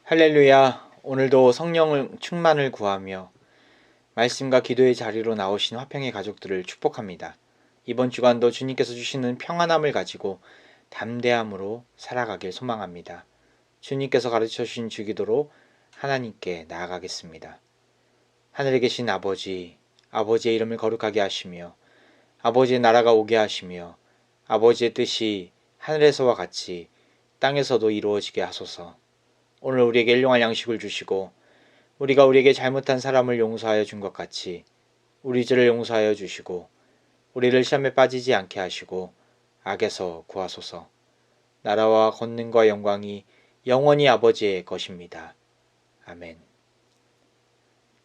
할렐루야. 오늘도 성령 충만을 구하며 말씀과 기도의 자리로 나오신 화평의 가족들을 축복합니다. 이번 주간도 주님께서 주시는 평안함을 가지고 담대함으로 살아가길 소망합니다. 주님께서 가르쳐 주신 주기도로 하나님께 나아가겠습니다. 하늘에 계신 아버지, 아버지의 이름을 거룩하게 하시며 아버지의 나라가 오게 하시며 아버지의 뜻이 하늘에서와 같이 땅에서도 이루어지게 하소서. 오늘 우리에게 일용할 양식을 주시고 우리가 우리에게 잘못한 사람을 용서하여 준 것 같이 우리 죄를 용서하여 주시고 우리를 시험에 빠지지 않게 하시고 악에서 구하소서. 나라와 권능과 영광이 영원히 아버지의 것입니다. 아멘.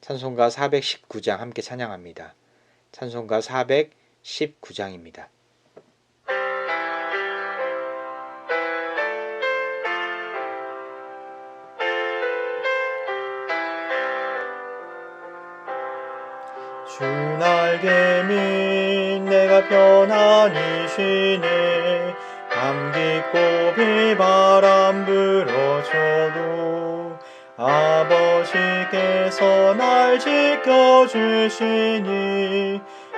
찬송가 419장 함께 찬양합니다. 찬송가 419장입니다. 주 날개민 내가 편안히 쉬네. 밤 깊고 비바람 불어쳐도 아버지께서 날 지켜주시니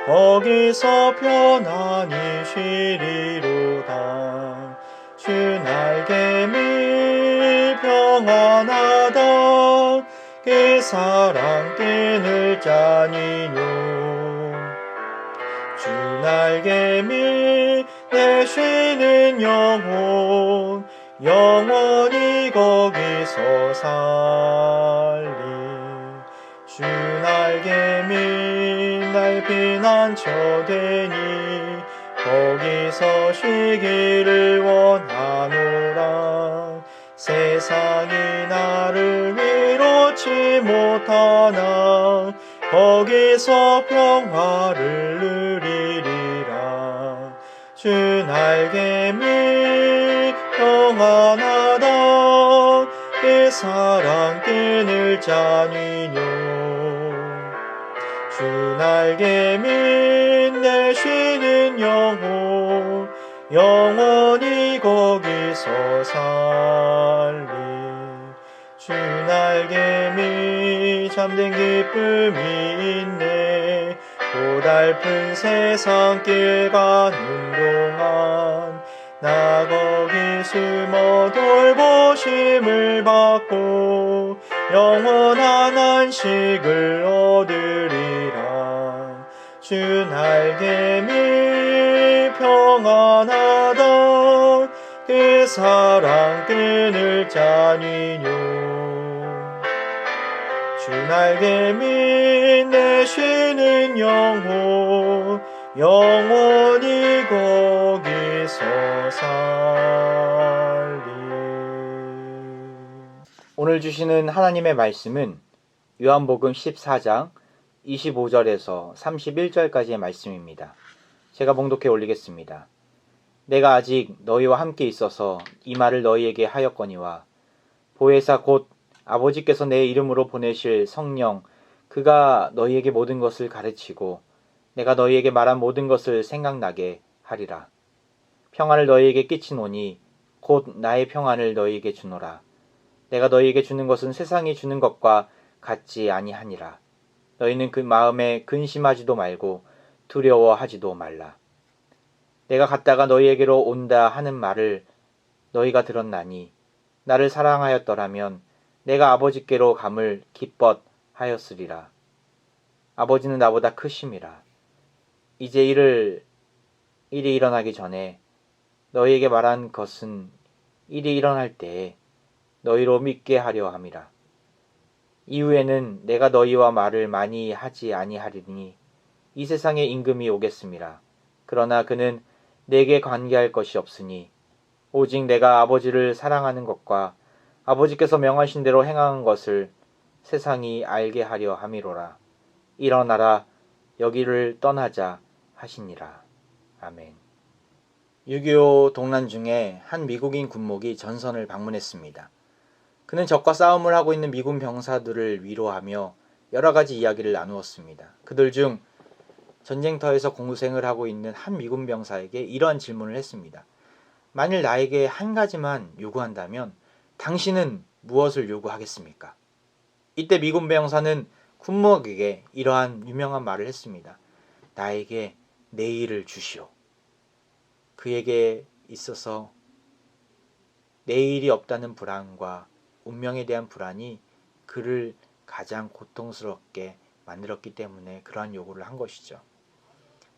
거기서 편안히 쉬리로다. 주 날개민 평안하다. 그 사랑 끈을 짜니뇨. 주 날개미 내 쉬는 영혼 영원히 거기서 살리. 주 날개미 날 피난처 되니 거기서 쉬기를 원하노라. 세상이 나를 위로치 못하나 거기서 평화를 누리리라. 주 날개미 평안하다. 그 사랑 끈을 짜니뇨. 주 날개미 내 쉬는 영혼 영원히 거기서 살리. 주 날개미 잠든 기쁨이 있네. 고달픈 세상길 가는 동안 나 거기 숨어 돌보심을 받고 영원한 안식을 얻으리라. 주 날개미 평안하다. 그 사랑 끈을 짜니뇨. 주 날개미 내 쉬는 영혼 영원히 거기서 살리. 오늘 주시는 하나님의 말씀은 요한복음 14장 25절에서 31절까지의 말씀입니다. 제가 봉독해 올리겠습니다. 내가 아직 너희와 함께 있어서 이 말을 너희에게 하였거니와 보혜사 곧 아버지께서 내 이름으로 보내실 성령 그가 너희에게 모든 것을 가르치고 내가 너희에게 말한 모든 것을 생각나게 하리라. 평안을 너희에게 끼치노니 곧 나의 평안을 너희에게 주노라. 내가 너희에게 주는 것은 세상이 주는 것과 같지 아니하니라. 너희는 그 마음에 근심하지도 말고 두려워하지도 말라. 내가 갔다가 너희에게로 온다 하는 말을 너희가 들었나니 나를 사랑하였더라면 내가 아버지께로 감을 기뻐하였으리라. 아버지는 나보다 크심이라. 이제 일이 일어나기 전에 너희에게 말한 것은 일이 일어날 때에 너희로 믿게 하려 함이라. 이후에는 내가 너희와 말을 많이 하지 아니하리니 이 세상에 임금이 오겠음이라. 그러나 그는 내게 관계할 것이 없으니 오직 내가 아버지를 사랑하는 것과 아버지께서 명하신 대로 행하는 것을 세상이 알게 하려 함이로라. 일어나라 여기를 떠나자 하시니라. 아멘. 6.25 동란 중에 한 미국인 군목이 전선을 방문했습니다. 그는 적과 싸움을 하고 있는 미군 병사들을 위로하며 여러 가지 이야기를 나누었습니다. 그들 중 전쟁터에서 공생을 하고 있는 한 미군 병사에게 이러한 질문을 했습니다. 만일 나에게 한 가지만 요구한다면 당신은 무엇을 요구하겠습니까? 이때 미군 병사는 군목에게 이러한 유명한 말을 했습니다. 나에게 내일을 주시오. 그에게 있어서 내일이 없다는 불안과 운명에 대한 불안이 그를 가장 고통스럽게 만들었기 때문에 그러한 요구를 한 것이죠.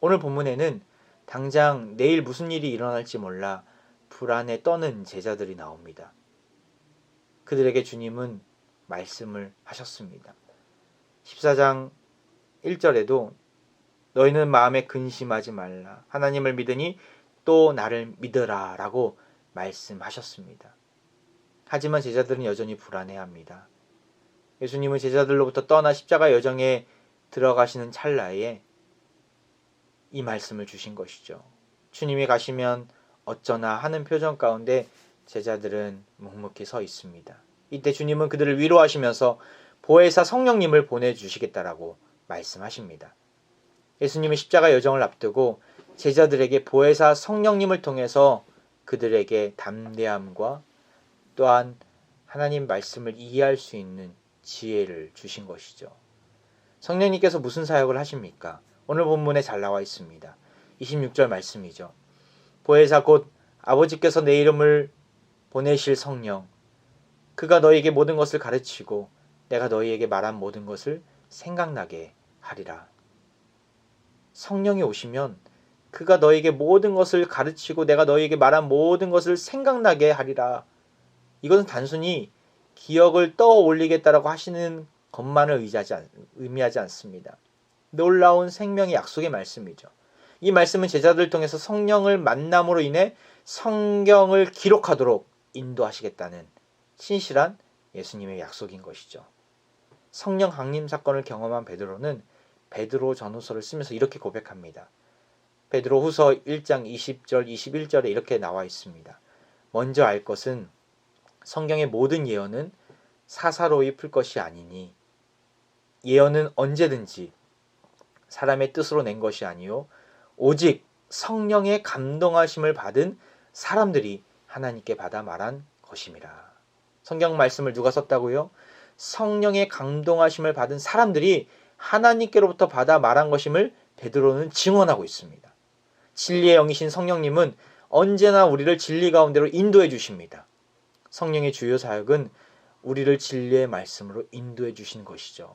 오늘 본문에는 당장 내일 무슨 일이 일어날지 몰라 불안에 떠는 제자들이 나옵니다. 그들에게 주님은 말씀을 하셨습니다. 14장 1절에도 너희는 마음에 근심하지 말라. 하나님을 믿으니 또 나를 믿으라 라고 말씀하셨습니다. 하지만 제자들은 여전히 불안해합니다. 예수님은 제자들로부터 떠나 십자가 여정에 들어가시는 찰나에 이 말씀을 주신 것이죠. 주님이 가시면 어쩌나 하는 표정 가운데 제자들은 묵묵히 서 있습니다. 이때 주님은 그들을 위로하시면서 보혜사 성령님을 보내주시겠다라고 말씀하십니다. 예수님의 십자가 여정을 앞두고 제자들에게 보혜사 성령님을 통해서 그들에게 담대함과 또한 하나님 말씀을 이해할 수 있는 지혜를 주신 것이죠. 성령님께서 무슨 사역을 하십니까? 오늘 본문에 잘 나와 있습니다. 26절 말씀이죠. 보혜사 곧 아버지께서 내 이름을 보내실 성령, 그가 너희에게 모든 것을 가르치고 내가 너희에게 말한 모든 것을 생각나게 하리라. 성령이 오시면 그가 너희에게 모든 것을 가르치고 내가 너희에게 말한 모든 것을 생각나게 하리라. 이것은 단순히 기억을 떠올리겠다라고 하시는 것만을 의미하지 않습니다. 놀라운 생명의 약속의 말씀이죠. 이 말씀은 제자들을 통해서 성령을 만남으로 인해 성경을 기록하도록 인도하시겠다는 신실한 예수님의 약속인 것이죠. 성령 강림 사건을 경험한 베드로는 베드로 전후서를 쓰면서 이렇게 고백합니다. 베드로 후서 1장 20절 21절에 이렇게 나와 있습니다. 먼저 알 것은 성경의 모든 예언은 사사로이 풀 것이 아니니 예언은 언제든지 사람의 뜻으로 낸 것이 아니요 오직 성령의 감동하심을 받은 사람들이 하나님께 받아 말한 것임이라. 성경 말씀을 누가 썼다고요? 성령의 감동하심을 받은 사람들이 하나님께로부터 받아 말한 것임을 베드로는 증언하고 있습니다. 진리의 영이신 성령님은 언제나 우리를 진리 가운데로 인도해 주십니다. 성령의 주요 사역은 우리를 진리의 말씀으로 인도해 주신 것이죠.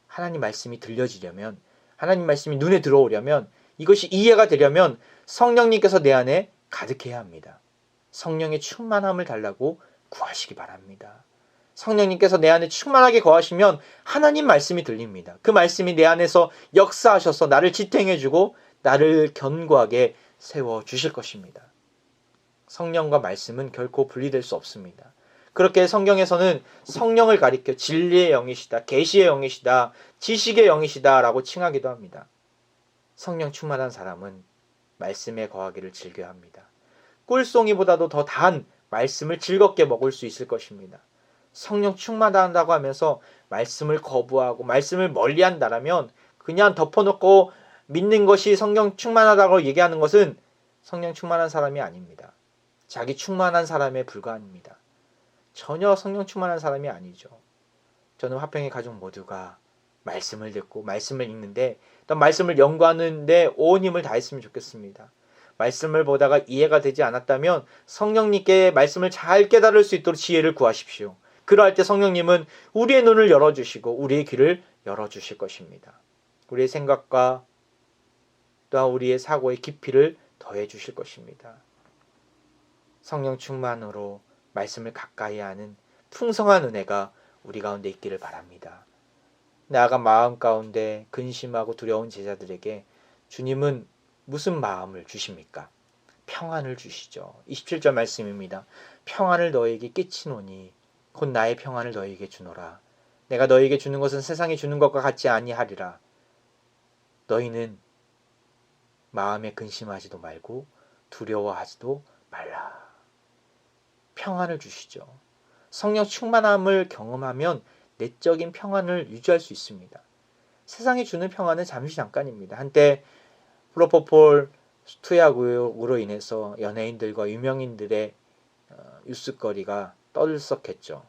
하나님 말씀이 들려지려면, 하나님 말씀이 눈에 들어오려면, 이것이 이해가 되려면 성령님께서 내 안에 가득해야 합니다. 성령의 충만함을 달라고 구하시기 바랍니다. 성령님께서 내 안에 충만하게 거하시면 하나님 말씀이 들립니다. 그 말씀이 내 안에서 역사하셔서 나를 지탱해주고 나를 견고하게 세워주실 것입니다. 성령과 말씀은 결코 분리될 수 없습니다. 그렇게 성경에서는 성령을 가리켜 진리의 영이시다, 계시의 영이시다, 지식의 영이시다 라고 칭하기도 합니다. 성령 충만한 사람은 말씀에 거하기를 즐겨야 합니다. 꿀송이보다도 더 단 말씀을 즐겁게 먹을 수 있을 것입니다. 성령 충만하다고 하면서 말씀을 거부하고 말씀을 멀리한다라면 그냥 덮어놓고 믿는 것이 성령 충만하다고 얘기하는 것은 성령 충만한 사람이 아닙니다. 자기 충만한 사람에 불과합니다. 전혀 성령 충만한 사람이 아니죠. 저는 화평의 가족 모두가 말씀을 듣고 말씀을 읽는데 또 말씀을 연구하는데 온 힘을 다했으면 좋겠습니다. 말씀을 보다가 이해가 되지 않았다면 성령님께 말씀을 잘 깨달을 수 있도록 지혜를 구하십시오. 그러할 때 성령님은 우리의 눈을 열어주시고 우리의 귀를 열어주실 것입니다. 우리의 생각과 또한 우리의 사고의 깊이를 더해 주실 것입니다. 성령 충만으로 말씀을 가까이 하는 풍성한 은혜가 우리 가운데 있기를 바랍니다. 나아가 마음 가운데 근심하고 두려운 제자들에게 주님은 무슨 마음을 주십니까? 평안을 주시죠. 27절 말씀입니다. 평안을 너에게 끼치노니 곧 나의 평안을 너에게 주노라. 내가 너에게 주는 것은 세상이 주는 것과 같지 아니하리라. 너희는 마음에 근심하지도 말고 두려워하지도 말라. 평안을 주시죠. 성령 충만함을 경험하면 내적인 평안을 유지할 수 있습니다. 세상이 주는 평안은 잠시 잠깐입니다. 한때 프로포폴 투약 의혹으로 인해서 연예인들과 유명인들의 뉴스거리가 떠들썩했죠.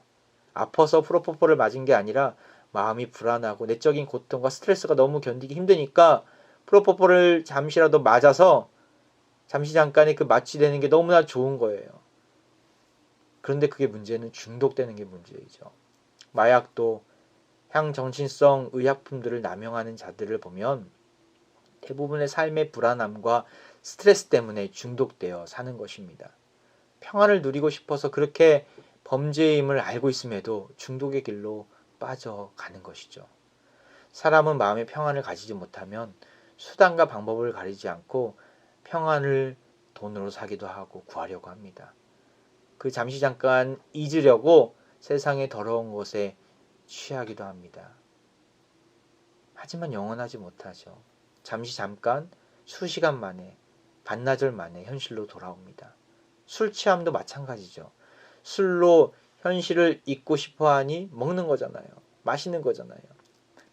아파서 프로포폴을 맞은 게 아니라 마음이 불안하고 내적인 고통과 스트레스가 너무 견디기 힘드니까 프로포폴을 잠시라도 맞아서 잠시 잠깐의 그 마취되는 게 너무나 좋은 거예요. 그런데 그게 문제는 중독되는 게 문제이죠. 마약도 향정신성 의약품들을 남용하는 자들을 보면 대부분의 삶의 불안함과 스트레스 때문에 중독되어 사는 것입니다. 평안을 누리고 싶어서 그렇게 범죄임을 알고 있음에도 중독의 길로 빠져가는 것이죠. 사람은 마음의 평안을 가지지 못하면 수단과 방법을 가리지 않고 평안을 돈으로 사기도 하고 구하려고 합니다. 그 잠시 잠깐 잊으려고 세상의 더러운 것에 취하기도 합니다. 하지만 영원하지 못하죠. 잠시 잠깐 수시간 만에 반나절 만에 현실로 돌아옵니다. 술 취함도 마찬가지죠. 술로 현실을 잊고 싶어 하니 먹는 거잖아요. 마시는 거잖아요.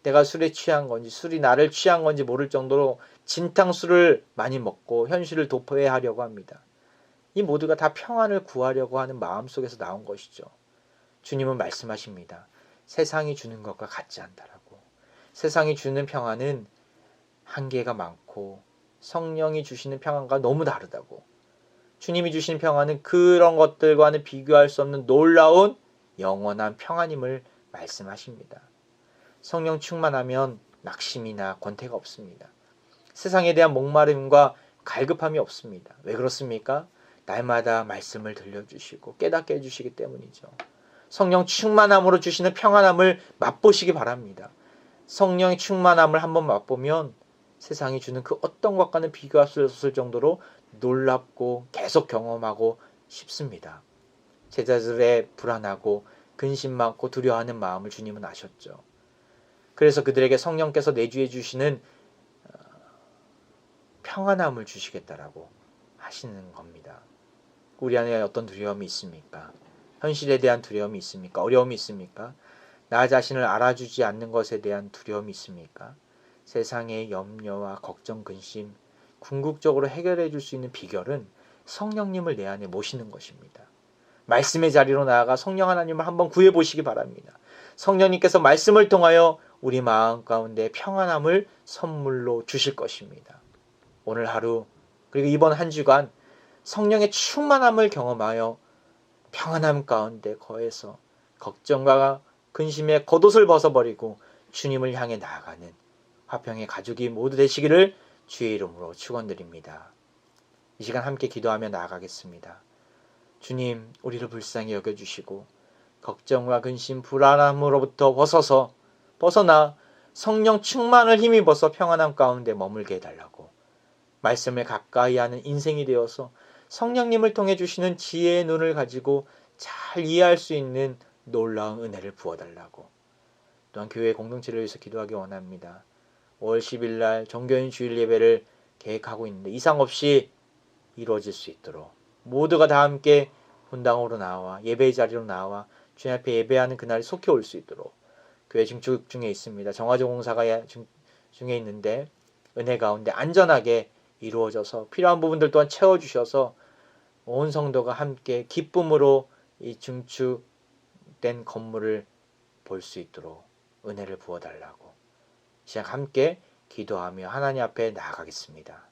내가 술에 취한 건지 술이 나를 취한 건지 모를 정도로 진탕술을 많이 먹고 현실을 도포해하려고 합니다. 이 모두가 다 평안을 구하려고 하는 마음속에서 나온 것이죠. 주님은 말씀하십니다. 세상이 주는 것과 같지 않다라고. 세상이 주는 평안은 한계가 많고 성령이 주시는 평안과 너무 다르다고. 주님이 주시는 평안은 그런 것들과는 비교할 수 없는 놀라운 영원한 평안임을 말씀하십니다. 성령 충만하면 낙심이나 권태가 없습니다. 세상에 대한 목마름과 갈급함이 없습니다. 왜 그렇습니까? 날마다 말씀을 들려주시고 깨닫게 해주시기 때문이죠. 성령 충만함으로 주시는 평안함을 맛보시기 바랍니다. 성령의 충만함을 한번 맛보면 세상이 주는 그 어떤 것과는 비교할 수 없을 정도로 놀랍고 계속 경험하고 싶습니다. 제자들의 불안하고 근심 많고 두려워하는 마음을 주님은 아셨죠. 그래서 그들에게 성령께서 내주해 주시는 평안함을 주시겠다라고 하시는 겁니다. 우리 안에 어떤 두려움이 있습니까? 현실에 대한 두려움이 있습니까? 어려움이 있습니까? 나 자신을 알아주지 않는 것에 대한 두려움이 있습니까? 세상의 염려와 걱정, 근심, 궁극적으로 해결해 줄 수 있는 비결은 성령님을 내 안에 모시는 것입니다. 말씀의 자리로 나아가 성령 하나님을 한번 구해 보시기 바랍니다. 성령님께서 말씀을 통하여 우리 마음 가운데 평안함을 선물로 주실 것입니다. 오늘 하루 그리고 이번 한 주간 성령의 충만함을 경험하여 평안함 가운데 거해서 걱정과 근심의 겉옷을 벗어버리고 주님을 향해 나아가는 화평의 가족이 모두 되시기를 주의 이름으로 축원드립니다. 이 시간 함께 기도하며 나아가겠습니다. 주님, 우리를 불쌍히 여겨주시고 걱정과 근심, 불안함으로부터 벗어나 성령 충만을 힘입어서 평안함 가운데 머물게 해달라고 말씀을 가까이 하는 인생이 되어서 성령님을 통해 주시는 지혜의 눈을 가지고 잘 이해할 수 있는 놀라운 은혜를 부어달라고 또한 교회 공동체를 위해서 기도하기 원합니다. 5월 10일 날 종교인 주일 예배를 계획하고 있는데 이상 없이 이루어질 수 있도록 모두가 다 함께 본당으로 나와 예배의 자리로 나와 주님 앞에 예배하는 그날이 속히 올 수 있도록 교회 증축 중에 있습니다. 정화조 공사가 중에 있는데 은혜 가운데 안전하게 이루어져서 필요한 부분들 또한 채워주셔서 온 성도가 함께 기쁨으로 이 증축된 건물을 볼 수 있도록 은혜를 부어달라고 시작 함께 기도하며 하나님 앞에 나아가겠습니다.